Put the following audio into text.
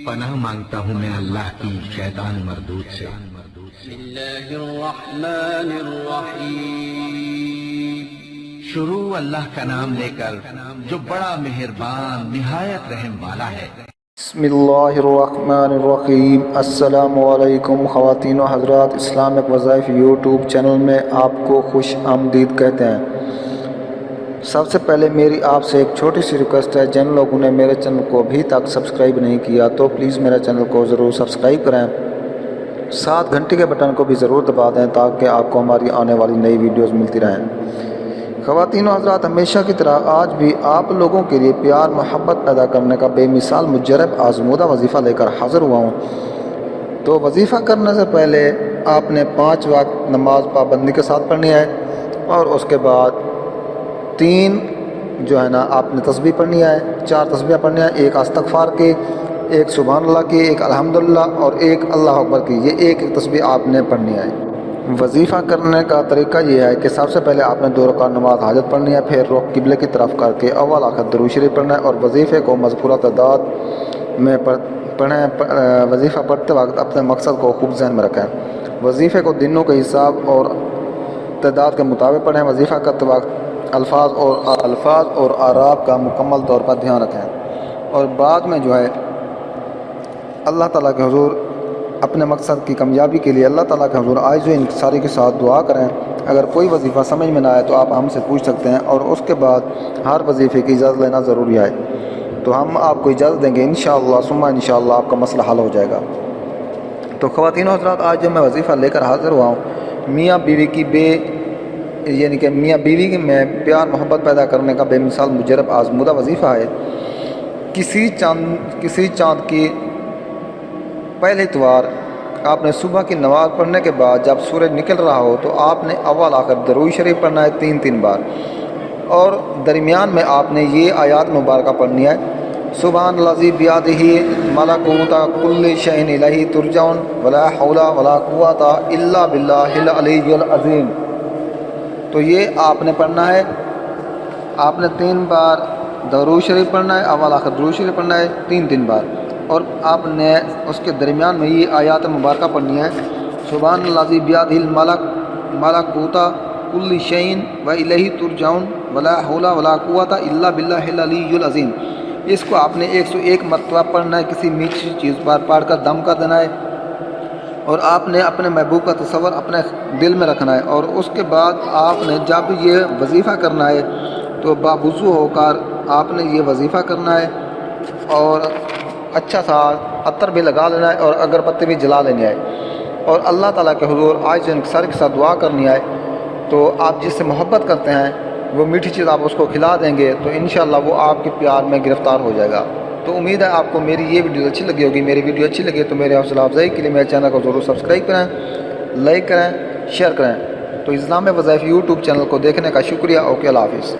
پناہ مانگتا ہوں میں اللہ کی شیطان مردود سے۔ بسم اللہ الرحمن الرحیم۔ شروع اللہ کا نام لے کر جو بڑا مہربان نہایت رحم والا ہے۔ بسم اللہ الرحمن الرحیم۔ السلام علیکم خواتین و حضرات، اسلامک وظائف یوٹیوب چینل میں آپ کو خوش آمدید کہتے ہیں۔ سب سے پہلے میری آپ سے ایک چھوٹی سی ریکویسٹ ہے، جن لوگوں نے میرے چینل کو ابھی تک سبسکرائب نہیں کیا تو پلیز میرے چینل کو ضرور سبسکرائب کریں، ساتھ گھنٹی کے بٹن کو بھی ضرور دبا دیں تاکہ آپ کو ہماری آنے والی نئی ویڈیوز ملتی رہیں۔ خواتین و حضرات، ہمیشہ کی طرح آج بھی آپ لوگوں کے لیے پیار محبت پیدا کرنے کا بے مثال مجرب آزمودہ وظیفہ لے کر حاضر ہوا ہوں۔ تو وظیفہ کرنے سے پہلے آپ نے 5 وقت نماز پابندی کے ساتھ پڑھنی ہے، اور اس کے بعد 3 جو ہے نا آپ نے تسبیح پڑھنی ہے، 4 تسبیح پڑھنی ہے، ایک استغفار کی، ایک سبحان اللہ کی، ایک الحمدللہ اور ایک اللہ اکبر کی۔ یہ ایک تسبیح آپ نے پڑھنی ہے۔ وظیفہ کرنے کا طریقہ یہ ہے کہ سب سے پہلے آپ نے 2 رکعت نماز حاجت پڑھنی ہے، پھر رخ قبلے کی طرف کر کے اول آخر درود شریف پڑھنا ہے، اور وظیفے کو مذکورہ تعداد میں پڑھیں۔ وظیفہ پڑھتے وقت اپنے مقصد کو خوب ذہن میں رکھیں۔ وظیفے کو دنوں کے حساب اور تعداد کے مطابق پڑھیں۔ وظیفہ کرتے وقت الفاظ اور اعراب کا مکمل طور پر دھیان رکھیں، اور بعد میں جو ہے اللہ تعالیٰ کے حضور اپنے مقصد کی کامیابی کے لیے اللہ تعالیٰ کے حضور عاجز و انکساری کے ساتھ دعا کریں۔ اگر کوئی وظیفہ سمجھ میں نہ آئے تو آپ ہم سے پوچھ سکتے ہیں، اور اس کے بعد ہر وظیفے کی اجازت لینا ضروری ہے، تو ہم آپ کو اجازت دیں گے انشاءاللہ ثم انشاءاللہ آپ کا مسئلہ حل ہو جائے گا۔ تو خواتین و حضرات، آج جب میں وظیفہ لے کر حاضر ہوا ہوں، میاں بیوی کی یعنی کہ میاں بیوی میں پیار محبت پیدا کرنے کا بے مثال مجرب آزمودہ وظیفہ ہے۔ کسی چاند کی پہلے اتوار آپ نے صبح کی نماز پڑھنے کے بعد جب سورج نکل رہا ہو تو آپ نے اول آخر درود شریف پڑھنا ہے 3 بار، اور درمیان میں آپ نے یہ آیات مبارکہ پڑھنی ہے: سبحان الذی بیدہ ملکوت کل شیء الیہ ترجعون ولا حول ولا قوۃ الا باللہ العلی العظیم۔ تو یہ آپ نے پڑھنا ہے، آپ نے 3 بار درود شریف پڑھنا ہے، اول آخر درود شریف پڑھنا ہے 3 بار، اور آپ نے اس کے درمیان میں یہ آیات مبارکہ پڑھنی ہے: سبحان الذی بیدہ ملکوت کل شیء والیہ ترجعون ولا حول ولا قوۃ الا باللہ العلی العظیم۔ اس کو آپ نے 101 مرتبہ پڑھنا ہے، کسی میٹھی چیز پر پڑھ کر دم کر دینا ہے، اور آپ نے اپنے محبوب کا تصور اپنے دل میں رکھنا ہے، اور اس کے بعد آپ نے جب یہ وظیفہ کرنا ہے تو باوضو ہو کر آپ نے یہ وظیفہ کرنا ہے، اور اچھا سا عطر بھی لگا لینا ہے، اور اگربتی بھی جلا لینی ہے، اور اللہ تعالیٰ کے حضور عاجز و انکساری کے ساتھ دعا کرنی ہے۔ تو آپ جس سے محبت کرتے ہیں وہ میٹھی چیز آپ اس کو کھلا دیں گے تو انشاءاللہ وہ آپ کے پیار میں گرفتار ہو جائے گا۔ تو امید ہے آپ کو میری یہ ویڈیو اچھی لگی ہوگی۔ میری ویڈیو اچھی لگی تو میرے حوصلہ افزائی کے لیے میرے چینل کو ضرور سبسکرائب کریں، لائک کریں، شیئر کریں۔ تو اسلام وظائف یوٹیوب چینل کو دیکھنے کا شکریہ۔ اوکے، اللہ حافظ۔